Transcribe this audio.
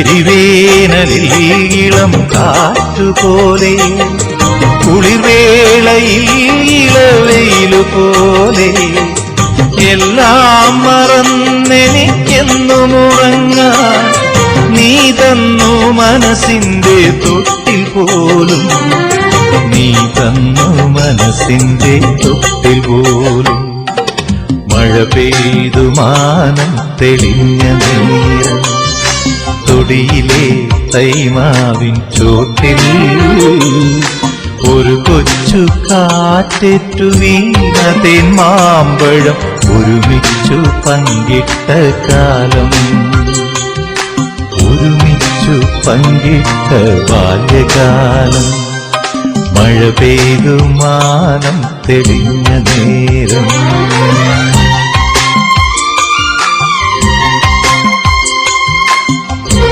എരിവേനലിൽ ഇളം കാറ്റുപോലെ കുളിർവേളയിൽ ഇളവെയിലുപോലെ എല്ലാം മറന്നെനിക്കെന്നുമുറങ്ങാൻ നീ തന്നു മനസ്സിന്റെ തൊട്ടിൽ പോലും, നീ തന്നു മനസ്സിന്റെ തൊട്ടിൽ പോലും. മഴ പെയ്തു മാനം തെളിഞ്ഞ നേരം തൊടിയിലെ തൈമാവിൻ ചോട്ടിൽ ഒരു കൊച്ചു കാറ്റേറ്റു വീണ തേന്മാമ്പഴം ഒരുമിച്ചു പങ്കിട്ട കാലം, ഒരുമിച്ചു പങ്കിട്ട ബാല്യകാലം. മഴ പെയ്തു മാനം തെളിഞ്ഞ നേരം